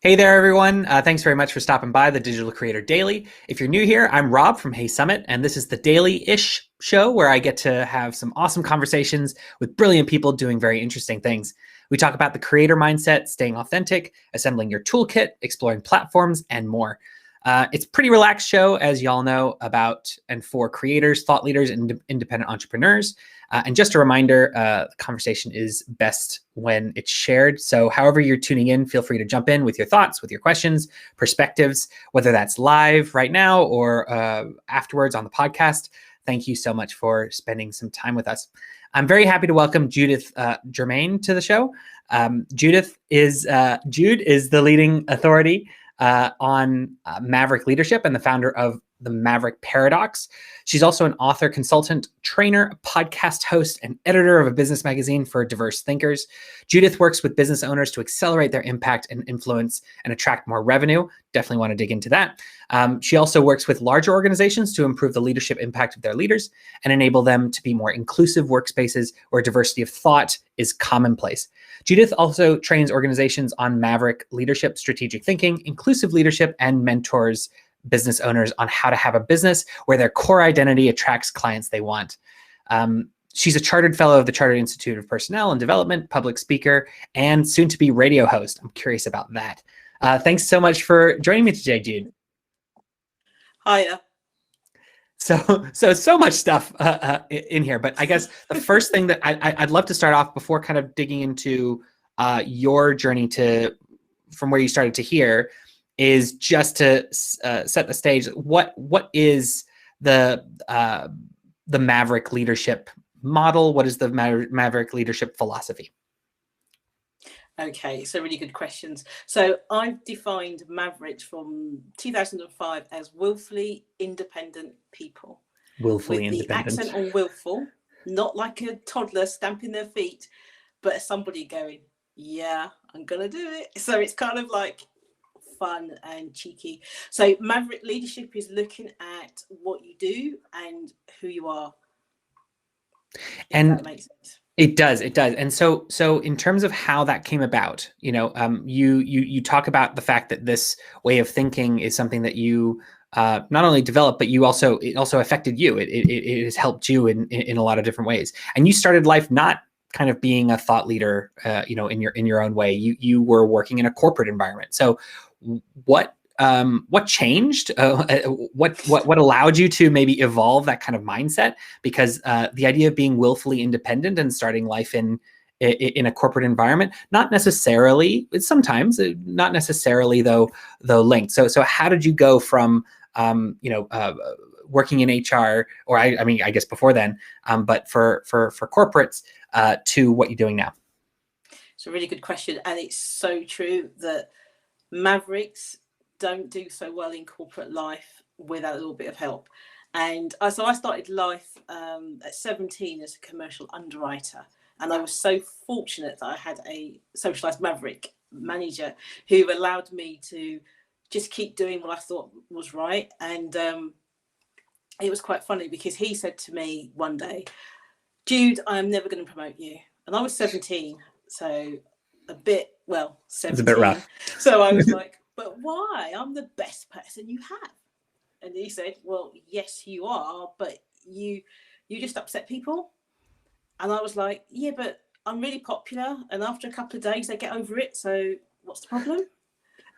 Hey there, everyone. Thanks very much for stopping by the Digital Creator Daily. If you're new here, I'm Rob from HeySummit, and this is the daily-ish show where I get to have some awesome conversations with brilliant people doing very interesting things. We talk about the creator mindset, staying authentic, assembling your toolkit, exploring platforms, and more. It's a pretty relaxed show, as y'all know, about and for creators, thought leaders, and independent entrepreneurs. And just a reminder, the conversation is best when it's shared. So however you're tuning in, feel free to jump in with your thoughts, with your questions, perspectives, whether that's live right now or afterwards on the podcast. Thank you so much for spending some time with us. I'm very happy to welcome Judith Germain to the show. Jude is the leading authority on Maverick leadership and the founder of the Maverick Paradox. She's also an author, consultant, trainer, podcast host, and editor of a business magazine for diverse thinkers. Judith works with business owners to accelerate their impact and influence and attract more revenue. Definitely want to dig into that. She also works with larger organizations to improve the leadership impact of their leaders and enable them to be more inclusive workspaces where diversity of thought is commonplace. Judith also trains organizations on Maverick leadership, strategic thinking, inclusive leadership, and mentors business owners on how to have a business where their core identity attracts clients they want. She's a chartered fellow of the Chartered Institute of Personnel and Development, public speaker, and soon to be radio host. I'm curious about that. Thanks so much for joining me today, Jude. Hiya. So much stuff in here, but I guess the first thing that I'd love to start off before kind of digging into your journey from where you started to here is just to set the stage. What is the Maverick leadership model? What is the Maverick leadership philosophy? Okay, so really good questions. So I've defined Mavericks from 2005 as willfully independent people. Willfully with independent. The accent on willful, not like a toddler stamping their feet, but as somebody going, yeah, I'm gonna do it. So it's kind of like fun and cheeky. So Maverick leadership is looking at what you do and who you are. And that makes sense. It does. And so in terms of how that came about, you talk about the fact that this way of thinking is something that you not only developed, but it also affected you. It has helped you in a lot of different ways. And you started life not kind of being a thought leader, in your own way. You were working in a corporate environment. So what changed? What allowed you to maybe evolve that kind of mindset? Because the idea of being willfully independent and starting life in a corporate environment, not necessarily though linked. So how did you go from working in HR, or I guess before then, but for corporates to what you're doing now? It's a really good question, and it's so true that Mavericks don't do so well in corporate life without a little bit of help. And so I started life at 17 as a commercial underwriter. And I was so fortunate that I had a socialized Maverick manager who allowed me to just keep doing what I thought was right. And it was quite funny because he said to me one day, Jude, I am never going to promote you. And I was 17, so 17. It's a bit rough. So I was like, but why? I'm the best person you have. And he said, well, yes, you are, but you just upset people. And I was like, yeah, but I'm really popular. And after a couple of days, they get over it. So what's the problem?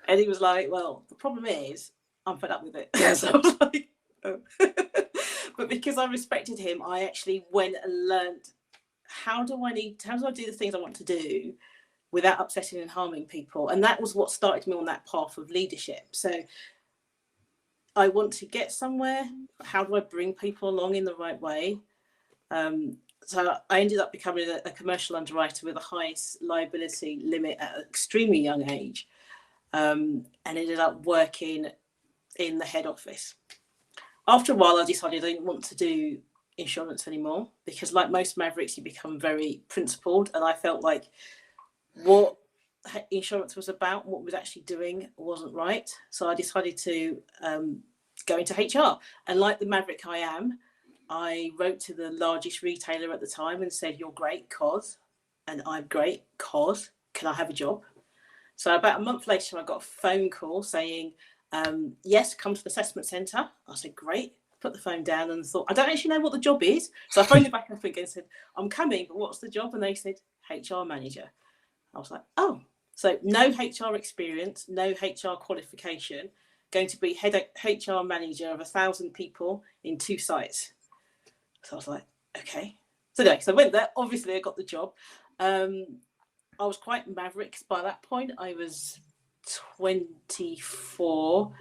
And he was like, well, the problem is I'm fed up with it. So I was like, oh. But because I respected him, I actually went and learned how do I do the things I want to do without upsetting and harming people. And that was what started me on that path of leadership. So I want to get somewhere. How do I bring people along in the right way? So I ended up becoming a commercial underwriter with the highest liability limit at an extremely young age, and ended up working in the head office. After a while, I decided I didn't want to do insurance anymore because, like most Mavericks, you become very principled, and I felt like what insurance was about, what was actually doing wasn't right. So I decided to go into HR. And like the Maverick I am, I wrote to the largest retailer at the time and said, you're great, cause, and I'm great, cause, can I have a job? So about a month later, I got a phone call saying, yes, come to the assessment centre. I said, great. Put the phone down and thought, I don't actually know what the job is. So I phoned them back up again and said, I'm coming, but what's the job? And they said, HR manager. I was like, oh, so no HR experience, no HR qualification, going to be head HR manager of 1,000 people in 2 sites. So I was like, okay. So anyway, so I went there. Obviously, I got the job. I was quite maverick by that point. I was 24,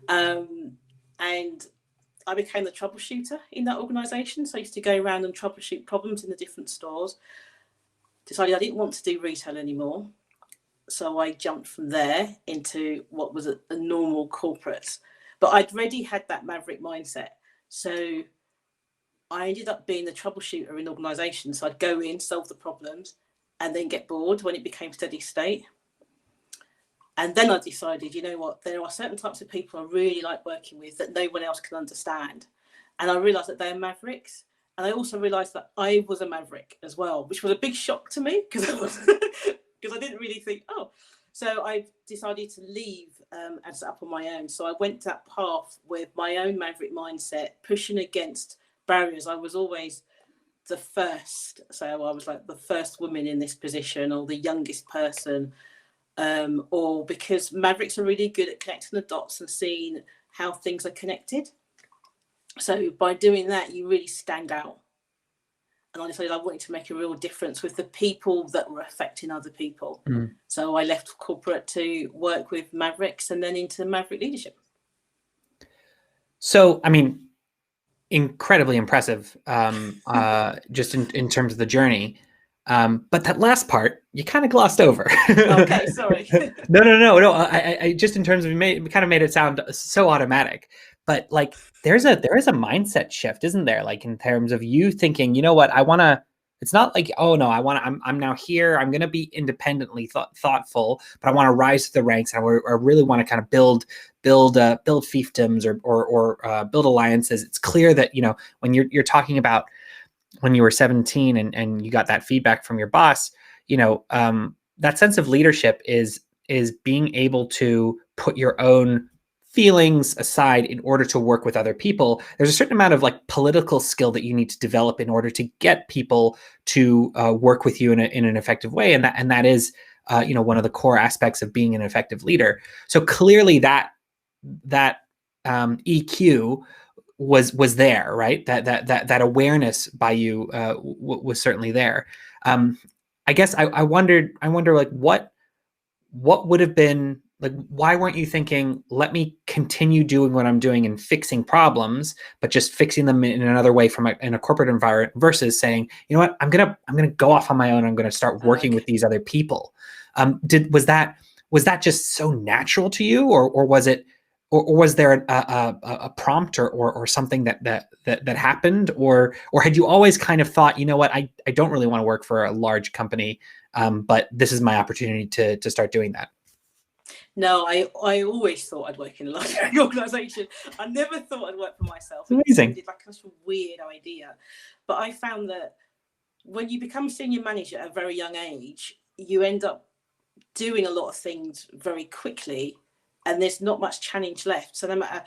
and I became the troubleshooter in that organisation. So I used to go around and troubleshoot problems in the different stores. Decided I didn't want to do retail anymore. So I jumped from there into what was a normal corporate. But I'd already had that maverick mindset. So I ended up being the troubleshooter in organisations. So I'd go in, solve the problems, and then get bored when it became steady state. And then I decided, you know what, there are certain types of people I really like working with that no one else can understand. And I realised that they're mavericks. And I also realised that I was a maverick as well, which was a big shock to me because I didn't really think, oh. So I decided to leave and set up on my own. So I went that path with my own maverick mindset, pushing against barriers. I was always the first. So I was like the first woman in this position or the youngest person. Or because mavericks are really good at connecting the dots and seeing how things are connected. So by doing that, you really stand out. And I decided I wanted to make a real difference with the people that were affecting other people. So I left corporate to work with mavericks and then into maverick leadership. So, I mean, incredibly impressive, just in terms of the journey. But that last part, you kind of glossed over. Okay, sorry. No. I just in terms of kind of made it sound so automatic. But like, there is a mindset shift, isn't there? Like in terms of you thinking, you know what, I want to. It's not like, oh no, I'm now here. I'm going to be independently thoughtful, but I want to rise to the ranks. And I really want to kind of build fiefdoms or build alliances. It's clear that, you know, when you're talking about when you were 17 and you got that feedback from your boss, you know, that sense of leadership is being able to put your own feelings aside in order to work with other people. There's a certain amount of like political skill that you need to develop in order to get people to work with you in an effective way. And that is, you know, one of the core aspects of being an effective leader. So clearly that EQ was there, right? That awareness by you was certainly there. I guess I wonder like what would have been like, why weren't you thinking, let me continue doing what I'm doing and fixing problems, but just fixing them in another way in a corporate environment versus saying, you know what, I'm gonna go off on my own. I'm gonna start working with these other people. Was that just so natural to you, or was it? Or was there a prompt or something that happened, or had you always kind of thought, you know what, I don't really want to work for a large company, but this is my opportunity to start doing that? No, I always thought I'd work in a large organisation. I never thought I'd work for myself. Amazing. It sounded like such a weird idea, but I found that when you become senior manager at a very young age, you end up doing a lot of things very quickly. And there's not much challenge left. So no matter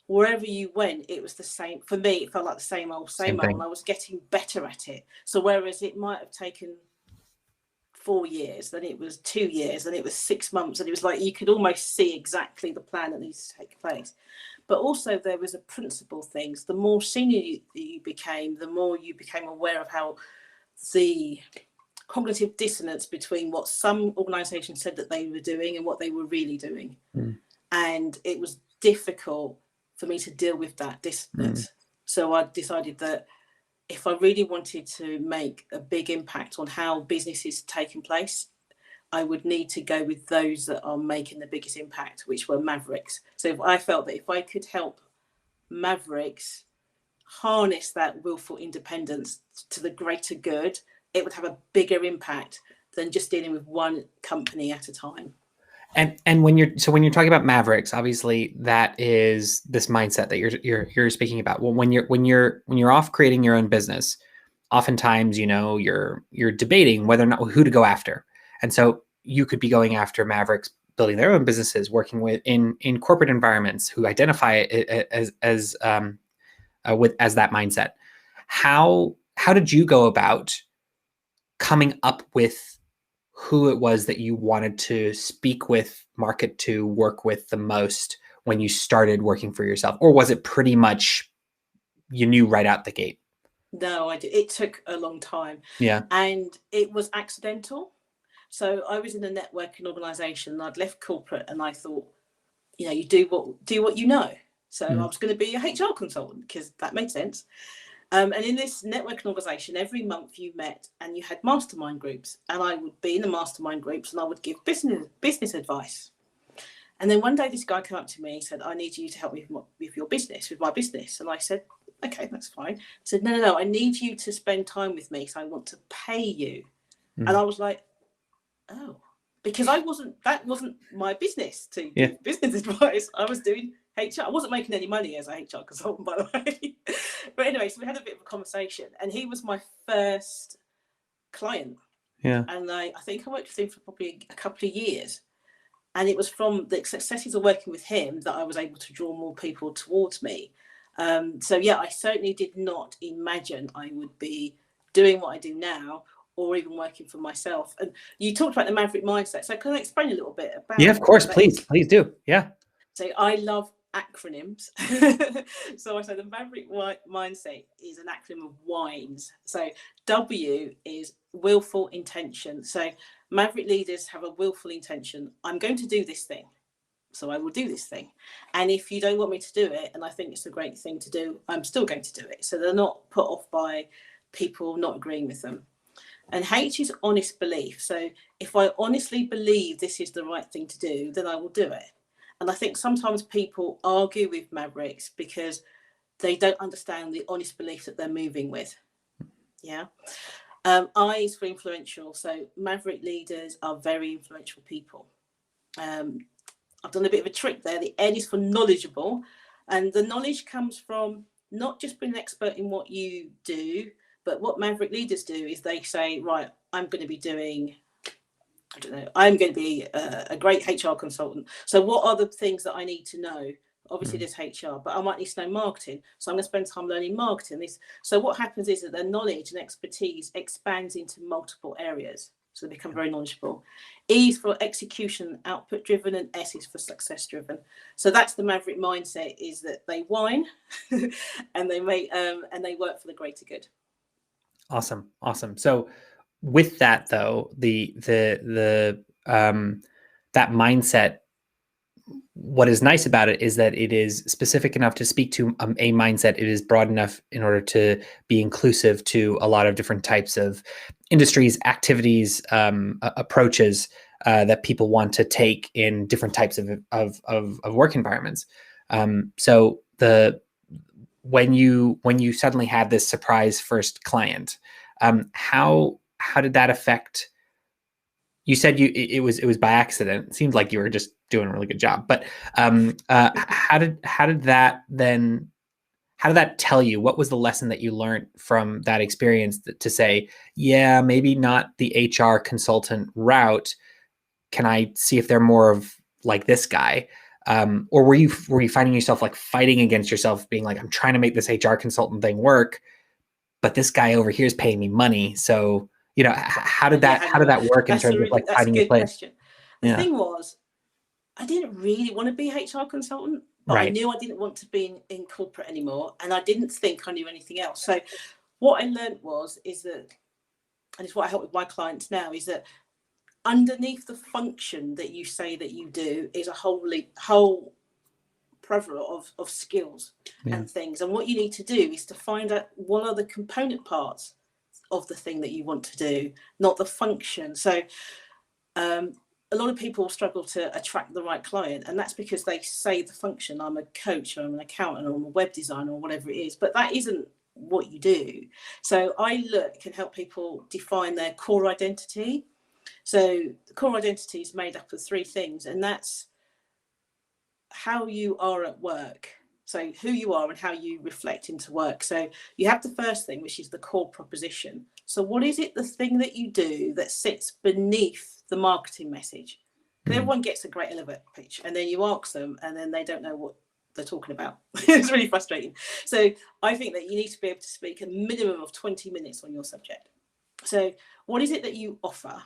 wherever you went, it was the same. For me, it felt like the same old. And I was getting better at it. So whereas it might have taken 4 years, then it was 2 years, then it was 6 months. And it was like you could almost see exactly the plan that needs to take place. But also there was a principle things. The more senior you became, the more you became aware of how the cognitive dissonance between what some organizations said that they were doing and what they were really doing. And it was difficult for me to deal with that dissonance. So I decided that if I really wanted to make a big impact on how business is taking place, I would need to go with those that are making the biggest impact, which were mavericks. So if I felt that if I could help mavericks harness that willful independence to the greater good, it would have a bigger impact than just dealing with one company at a time. And when you're talking about mavericks, obviously that is this mindset that you're speaking about. Well, when you're off creating your own business, oftentimes, you know, you're debating whether or not who to go after. And so you could be going after Mavericks building their own businesses, working with in corporate environments who identify it as that mindset. How did you go about coming up with who it was that you wanted to speak with, market to, work with the most when you started working for yourself? Or was it pretty much you knew right out the gate? No, it took a long time. Yeah. And it was accidental. So I was in a networking organization. I'd left corporate and I thought, you do what you know. So I was going to be a HR consultant because that made sense. And in this networking organization, every month you met and you had mastermind groups, and I would be in the mastermind groups and I would give business advice. And then one day this guy came up to me and said, I need you to help me with my business. And I said, okay, that's fine. He said, no, I need you to spend time with me. So I want to pay you. And I was like, oh, because that wasn't my business to give business advice. I was doing HR. I wasn't making any money as a HR consultant, by the way. But anyway, so we had a bit of a conversation, and he was my first client. Yeah. And I think I worked with him for probably a couple of years. And it was from the successes of working with him that I was able to draw more people towards me. So yeah, I certainly did not imagine I would be doing what I do now, or even working for myself. And you talked about the Maverick mindset. So can I explain a little bit about? Yeah, of course. Please do. Yeah. So I love acronyms. So I say the Maverick mindset is an acronym of WINES. So W is willful intention. So Maverick leaders have a willful intention. I'm going to do this thing. So I will do this thing. And if you don't want me to do it, and I think it's a great thing to do, I'm still going to do it. So they're not put off by people not agreeing with them. And H is honest belief. So if I honestly believe this is the right thing to do, then I will do it. And I think sometimes people argue with Mavericks because they don't understand the honest belief that they're moving with. Yeah. I is for influential. So Maverick leaders are very influential people. I've done a bit of a trick there. The N is for knowledgeable. And the knowledge comes from not just being an expert in what you do, but what Maverick leaders do is they say, right, I'm going to be doing, I'm going to be a great HR consultant. So what are the things that I need to know? Obviously, there's HR, but I might need to know marketing. So I'm going to spend time learning marketing. So what happens is that their knowledge and expertise expands into multiple areas. So they become very knowledgeable. E is for execution, output driven, and S is for success driven. So that's the Maverick mindset, is that they whine and they work for the greater good. Awesome. So with that though, that mindset, what is nice about it is that it is specific enough to speak to a mindset. It is broad enough in order to be inclusive to a lot of different types of industries, activities, approaches that people want to take in different types of work environments. So when you suddenly had this surprise first client, how did that affect? You said it was by accident. It seemed like you were just doing a really good job. But how did that tell you? What was the lesson that you learned from that experience to say, yeah, maybe not the HR consultant route. Can I see if they're more of like this guy? Or were you finding yourself like fighting against yourself, being like, I'm trying to make this HR consultant thing work, but this guy over here is paying me money. So, how did that work in terms of like finding your place? Question. The thing was, I didn't really want to be a HR consultant, but right. I knew I didn't want to be in corporate anymore, and I didn't think I knew anything else. So what I learned is that, and it's what I help with my clients now, is that underneath the function that you say that you do is a whole plethora of skills and things. And what you need to do is to find out what are the component parts of the thing that you want to do, not the function. So a lot of people struggle to attract the right client, and that's because they say the function, I'm a coach, or I'm an accountant, or I'm a web designer, or whatever it is, but that isn't what you do. So I can help people define their core identity. So the core identity is made up of three things, and that's how you are at work. So who you are and how you reflect into work. So you have the first thing, which is the core proposition. So what is it, the thing that you do that sits beneath the marketing message? Because everyone gets a great elevator pitch, and then you ask them, and then they don't know what they're talking about. It's really frustrating. So I think that you need to be able to speak a minimum of 20 minutes on your subject. So what is it that you offer?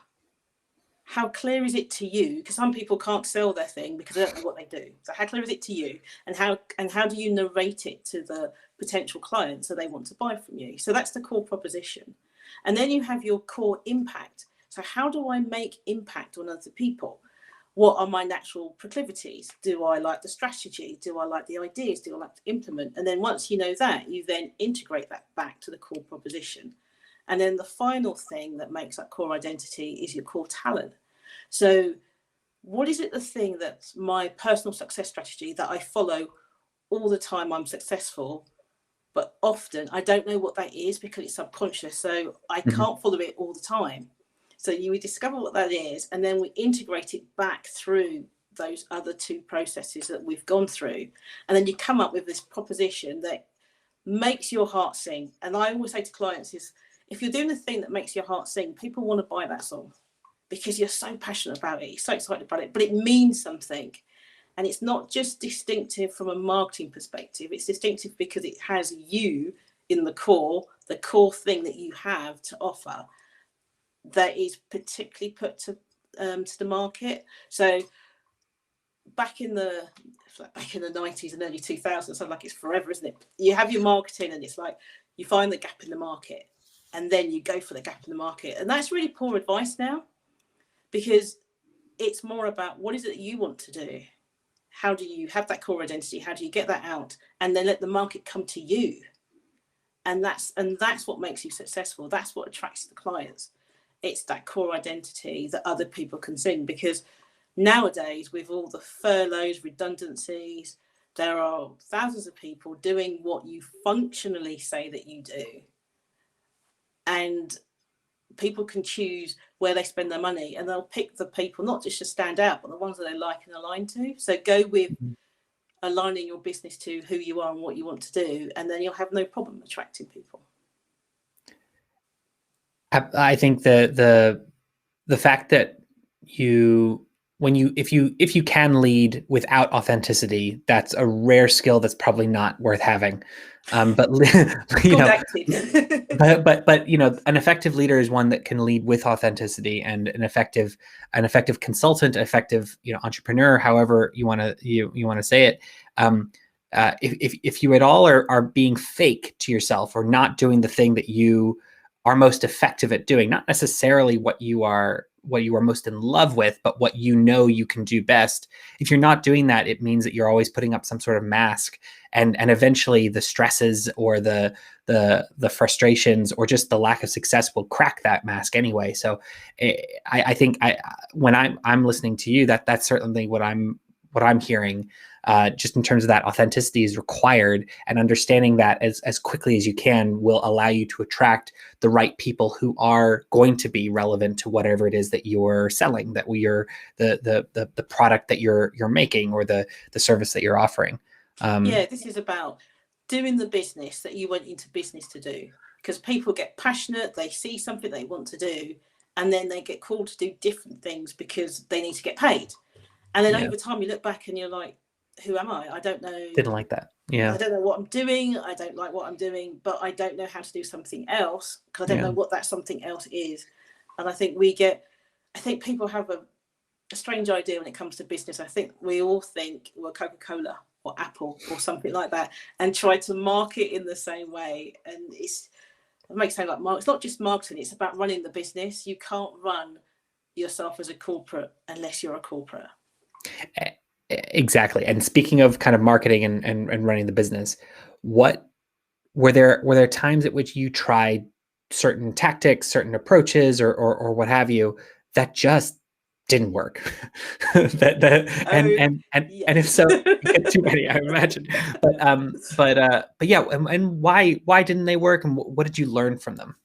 How clear is it to you? Because some people can't sell their thing because they don't know what they do. So how clear is it to you? And how do you narrate it to the potential client so they want to buy from you? So that's the core proposition. And then you have your core impact. So how do I make impact on other people? What are my natural proclivities? Do I like the strategy? Do I like the ideas? Do I like to implement? And then once you know that, you then integrate that back to the core proposition. And then the final thing that makes that core identity is your core talent. So what is it, the thing that's my personal success strategy that I follow all the time I'm successful, but often I don't know what that is because it's subconscious. So I can't follow it all the time. So you would discover what that is, and then we integrate it back through those other two processes that we've gone through. And then you come up with this proposition that makes your heart sing. And I always say to clients is, if you're doing the thing that makes your heart sing, people want to buy that song because you're so passionate about it, you're so excited about it, but it means something. And it's not just distinctive from a marketing perspective, it's distinctive because it has you in the core thing that you have to offer that is particularly put to the market. So back in the 90s and early 2000s, so like it's forever, isn't it? You have your marketing and it's like you find the gap in the market and then you go for the gap in the market. And that's really poor advice now, because it's more about what is it that you want to do? How do you have that core identity? How do you get that out? And then let the market come to you. And that's what makes you successful. That's what attracts the clients. It's that core identity that other people can sing, because nowadays with all the furloughs, redundancies, there are thousands of people doing what you functionally say that you do. And people can choose where they spend their money, and they'll pick the people not just to stand out, but the ones that they like and align to. So go with aligning your business to who you are and what you want to do, and then you'll have no problem attracting people. I think the fact that if you can lead without authenticity, that's a rare skill that's probably not worth having. But you know, but you know, an effective leader is one that can lead with authenticity, and an effective consultant, effective entrepreneur, however you want to say it. If you at all are being fake to yourself, or not doing the thing that you are most effective at doing, not necessarily what you are most in love with, but what you can do best. If you're not doing that, it means that you're always putting up some sort of mask, and eventually the stresses or the frustrations or just the lack of success will crack that mask anyway. So I think when I'm listening to you, that's certainly what I'm hearing. Just in terms of that authenticity is required, and understanding that as quickly as you can will allow you to attract the right people who are going to be relevant to whatever it is that you're selling, that the product that you're making, or the service that you're offering. This is about doing the business that you went into business to do, because people get passionate, they see something they want to do, and then they get called to do different things because they need to get paid. And then over time you look back and you're like, who am I? I don't know. Didn't like that. Yeah. I don't know what I'm doing. I don't like what I'm doing, but I don't know how to do something else because I don't know what that something else is. And I think people have a strange idea when it comes to business. I think we all think we're Coca-Cola or Apple or something like that, and try to market in the same way. And it makes it sound like it's not just marketing, it's about running the business. You can't run yourself as a corporate unless you're a corporate. Exactly. And speaking of kind of marketing and running the business, what were there times at which you tried certain tactics, certain approaches, or what have you, that just didn't work? And if so, you get too many, I imagine. But yeah, and why didn't they work, and what did you learn from them?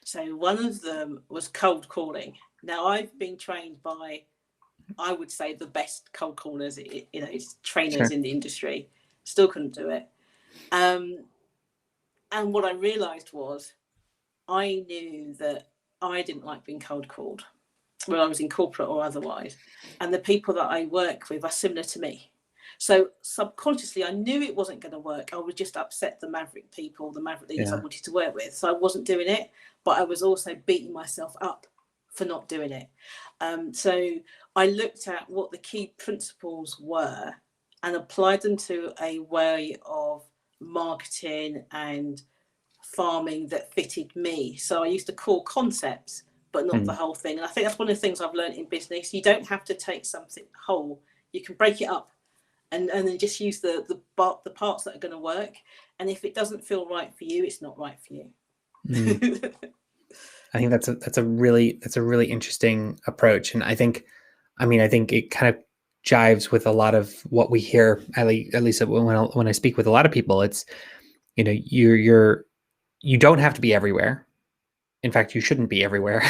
So one of them was cold calling. Now I've been trained by, I would say, the best cold callers, trainers in the industry. Still couldn't do it. And what I realized was I knew that I didn't like being cold called, whether I was in corporate or otherwise. And the people that I work with are similar to me. So subconsciously, I knew it wasn't going to work. I would just upset the Maverick people, the Maverick leaders I wanted to work with. So I wasn't doing it, but I was also beating myself up for not doing it. So I looked at what the key principles were and applied them to a way of marketing and farming that fitted me. So I used to core concepts, but not the whole thing. And I think that's one of the things I've learned in business. You don't have to take something whole. You can break it up and then just use the parts that are going to work. And if it doesn't feel right for you, it's not right for you. I think that's a really interesting approach. And I think it kind of jives with a lot of what we hear, at least when I speak with a lot of people. It's, you don't have to be everywhere. In fact, you shouldn't be everywhere.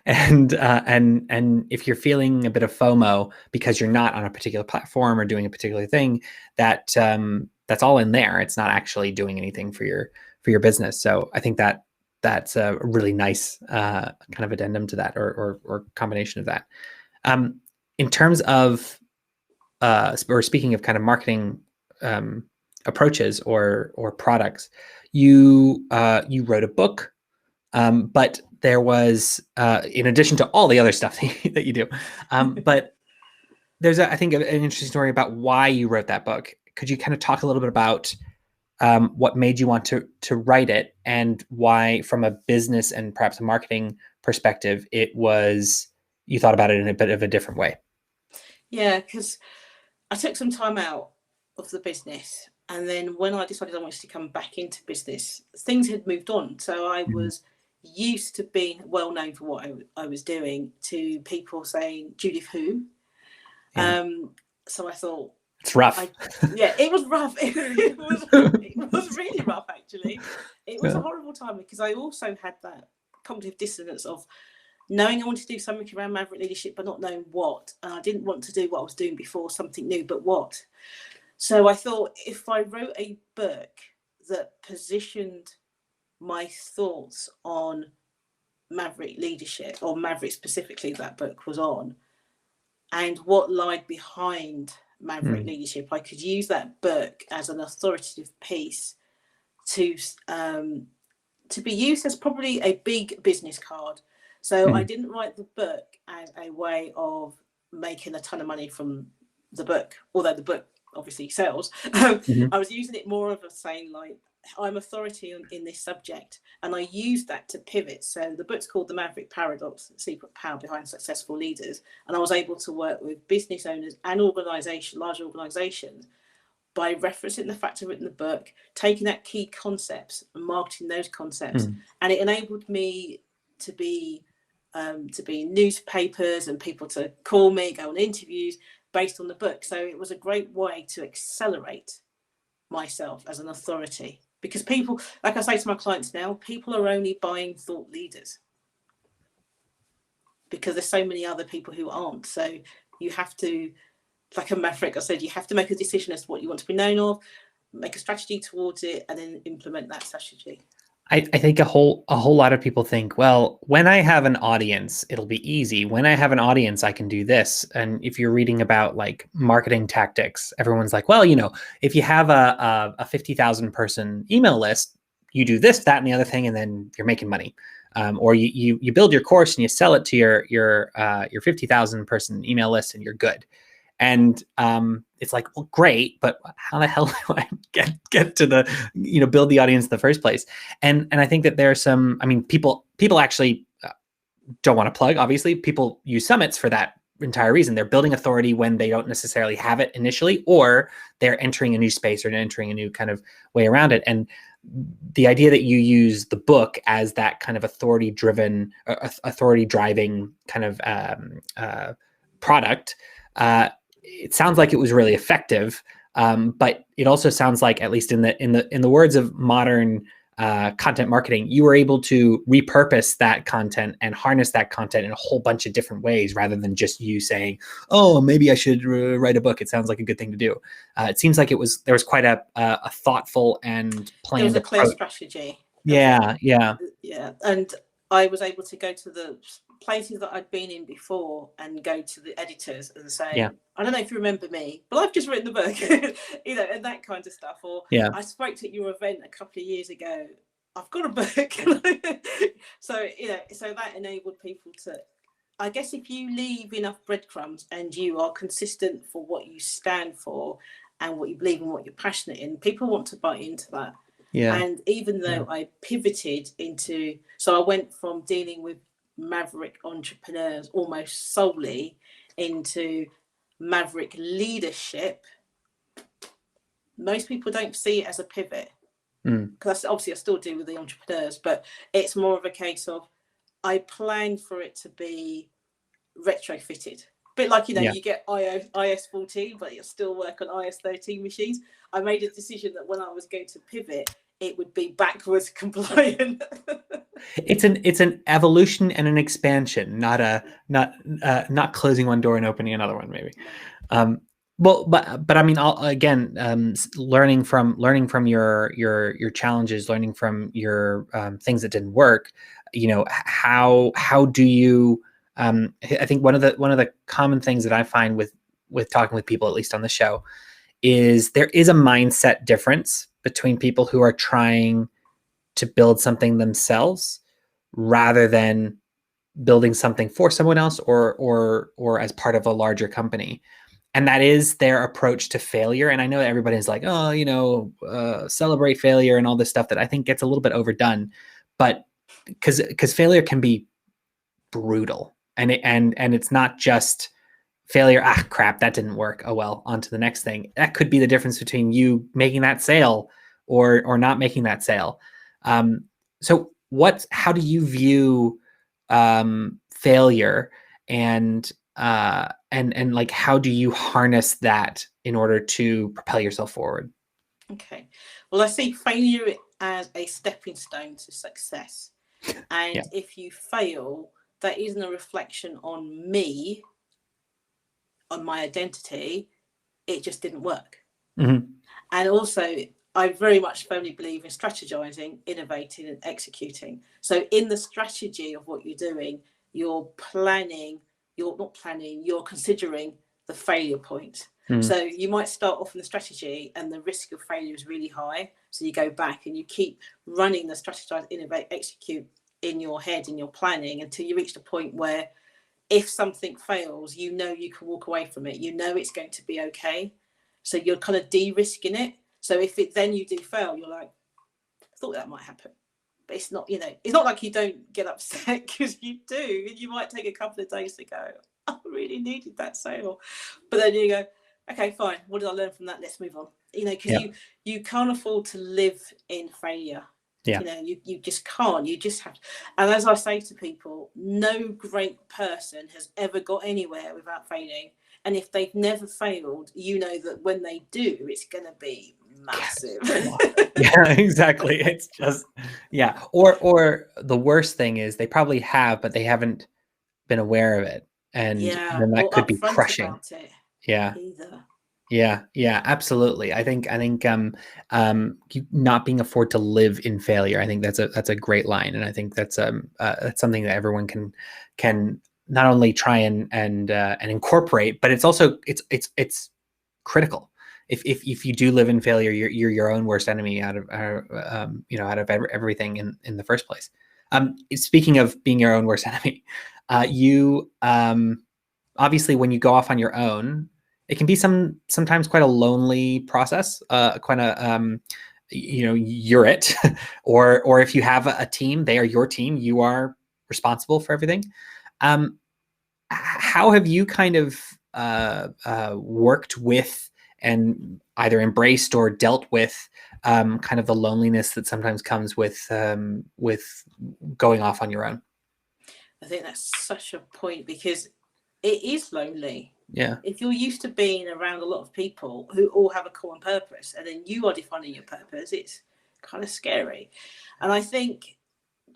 and if you're feeling a bit of FOMO because you're not on a particular platform or doing a particular thing, that's all in there. It's not actually doing anything for your business. So I think that's a really nice kind of addendum to that, or combination of that. In terms of, or speaking of kind of marketing approaches or products, you wrote a book, but there was, in addition to all the other stuff that you do, but there's I think an interesting story about why you wrote that book. Could you kind of talk a little bit about what made you want to write it, and why, from a business and perhaps a marketing perspective, you thought about it in a bit of a different way? Yeah, because I took some time out of the business, and then when I decided I wanted to come back into business, things had moved on. So I was used to being well known for what I was doing, to people saying, Judith who? Yeah. So I thought, it's rough. It was rough. It was really rough, actually. It was a horrible time, because I also had that cognitive dissonance of knowing I wanted to do something around Maverick leadership, but not knowing what. And I didn't want to do what I was doing before, something new, but what? So I thought, if I wrote a book that positioned my thoughts on Maverick leadership, or Maverick specifically, that book was on, and what lied behind Maverick leadership, I could use that book as an authoritative piece to be used as probably a big business card. So I didn't write the book as a way of making a ton of money from the book, although the book obviously sells. I was using it more of a saying, like, I'm authority in this subject, and I used that to pivot. So the book's called The Maverick Paradox, The Secret Power Behind Successful Leaders. And I was able to work with business owners and large organizations, by referencing the fact I've written the book, taking out key concepts and marketing those concepts. And it enabled me to be in newspapers, and people to call me, go on interviews based on the book. So it was a great way to accelerate myself as an authority, because people, like I say to my clients now, people are only buying thought leaders because there's so many other people who aren't. So you have to, like a Maverick, I said, you have to make a decision as to what you want to be known of, make a strategy towards it, and then implement that strategy. I think a whole lot of people think, well, when I have an audience, it'll be easy. When I have an audience, I can do this. And if you're reading about like marketing tactics, everyone's like, well, if you have a 50,000 person email list, you do this, that, and the other thing, and then you're making money. Or you build your course and you sell it to your 50,000 person email list, and you're good. And it's like, well, great, but how the hell do I get to the, build the audience in the first place? And I think that there are some, people actually don't want to plug, obviously. People use summits for that entire reason. They're building authority when they don't necessarily have it initially, or they're entering a new space or entering a new kind of way around it. And the idea that you use the book as that kind of authority driving kind of product, it sounds like it was really effective, but it also sounds like, at least in the words of modern content marketing, you were able to repurpose that content and harness that content in a whole bunch of different ways, rather than just you saying, "Oh, maybe I should write a book. It sounds like a good thing to do." It seems like there was quite a thoughtful and planned. There was a clear strategy. Yeah, yeah, Yeah, and I was able to go to the places that I'd been in before and go to the editors and yeah, say, I don't know if you remember me, but I've just written the book, and that kind of stuff. Or yeah, I spoke at your event a couple of years ago. I've got a book. So so that enabled people to. I guess if you leave enough breadcrumbs and you are consistent for what you stand for and what you believe and what you're passionate in, people want to buy into that. yeah, And even yeah, though I pivoted into, so I went from dealing with Maverick entrepreneurs almost solely into Maverick leadership, most people don't see it as a pivot. Because obviously I still deal with the entrepreneurs, but it's more of a case of I planned for it to be retrofitted. A bit like, yeah. you get IS 14, but you still work on IS 13 machines. I made a decision that when I was going to pivot, it would be backwards compliant. It's an evolution and an expansion, not closing one door and opening another one, maybe. Um, well, but I mean, again, learning from your challenges, learning from your things that didn't work. How do you? I think one of the common things that I find with talking with people, at least on the show, is there is a mindset difference between people who are trying to build something themselves rather than building something for someone else or as part of a larger company. And that is their approach to failure. And I know that everybody's like, oh, celebrate failure and all this stuff that I think gets a little bit overdone, but because failure can be brutal, and it's not just failure. Ah, crap, that didn't work. Oh well, on to the next thing. That could be the difference between you making that sale or not making that sale. So how do you view failure, and like how do you harness that in order to propel yourself forward? Okay. Well, I see failure as a stepping stone to success. Yeah. And if you fail, that isn't a reflection on me, on my identity. It just didn't work. Mm-hmm. And also, I very much firmly believe in strategizing, innovating, and executing. So, in the strategy of what you're doing, you're not planning, you're considering the failure point. Mm-hmm. So, you might start off in the strategy, and the risk of failure is really high. So, you go back and you keep running the strategize, innovate, execute in your head, in your planning, until you reach the point where if something fails, you can walk away from it. It's going to be okay. So you're kind of de-risking it. So if then you do fail, you're like, I thought that might happen. But it's not, it's not like you don't get upset, because you do. And you might take a couple of days to go, I really needed that sale. But then you go, okay, fine. What did I learn from that? Let's move on. Because you can't afford to live in failure. Yeah. You just can't. You just have to. And as I say to people, no great person has ever got anywhere without failing. And if they've never failed, that when they do, it's going to be massive. Yeah, exactly. It's just, yeah. Or the worst thing is they probably have, but they haven't been aware of it. And then that or could be upfront crushing. about it. Yeah. Either. Yeah, absolutely. I think not being afford to live in failure. I think that's a great line, and I think that's something that everyone can not only try and incorporate, but it's also it's critical. If you do live in failure, you're your own worst enemy out of everything in the first place. Speaking of being your own worst enemy, you obviously when you go off on your own, it can be sometimes quite a lonely process. Quite a you're it, or if you have a team, they are your team. You are responsible for everything. How have you kind of worked with and either embraced or dealt with kind of the loneliness that sometimes comes with going off on your own? I think that's such a point, because it is lonely. Yeah. If you're used to being around a lot of people who all have a common purpose, and then you are defining your purpose, it's kind of scary. And I think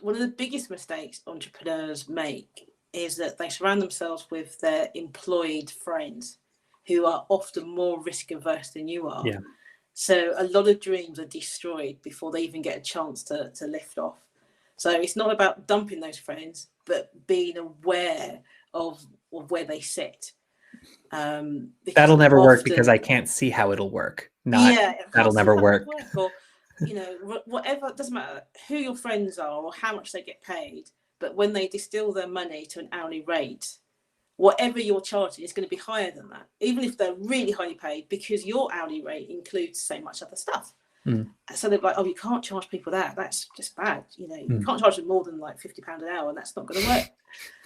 one of the biggest mistakes entrepreneurs make is that they surround themselves with their employed friends who are often more risk averse than you are. Yeah. So a lot of dreams are destroyed before they even get a chance to lift off. So it's not about dumping those friends, but being aware of where they sit. That'll never work because I can't see how it'll work. That'll never work. Or, whatever, it doesn't matter who your friends are or how much they get paid, but when they distill their money to an hourly rate, whatever you're charging is going to be higher than that, even if they're really highly paid, because your hourly rate includes so much other stuff. So they're like, oh, you can't charge people that. That's just bad. You can't charge them more than like £50 an hour, and that's not going to work.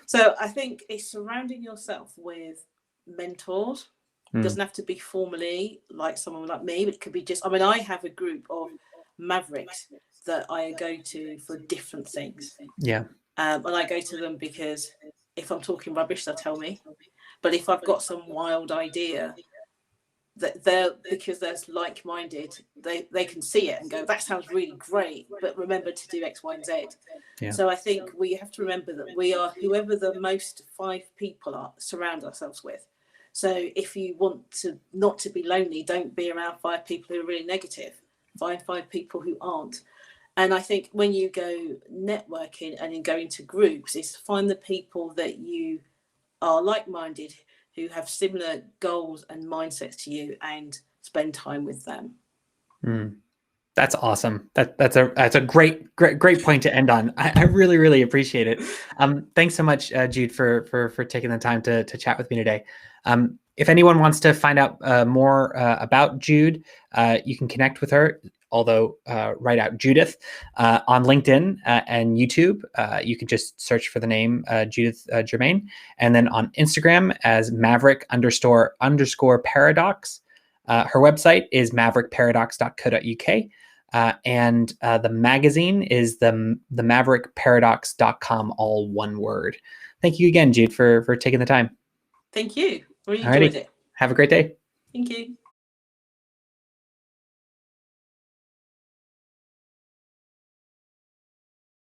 So I think it's surrounding yourself with mentors. It doesn't have to be formally like someone like me, but it could be just, I have a group of mavericks that I go to for different things. Yeah. And I go to them because if I'm talking rubbish, they'll tell me. But if I've got some wild idea, that because they're like-minded, they can see it and go, that sounds really great, but remember to do X, Y, and Z. Yeah. So I think we have to remember that we are whoever the most 5 people surround ourselves with. So if you want to not to be lonely, don't be around 5 people who are really negative. Find 5 people who aren't. And I think when you go networking and you go into groups, is find the people that you are like-minded, who have similar goals and mindsets to you, and spend time with them. That's awesome. That's a great point to end on. I really, really appreciate it. Thanks so much, Jude, for taking the time to chat with me today. If anyone wants to find out more about Jude, you can connect with her. Although write out Judith on LinkedIn and YouTube. You can just search for the name Judith Germain, and then on Instagram as Maverick __ Paradox. Her website is maverickparadox.co.uk, and the magazine is the maverickparadox.com, all one word. Thank you again, Jude, for taking the time. Thank you. Really enjoyed it. Have a great day. Thank you.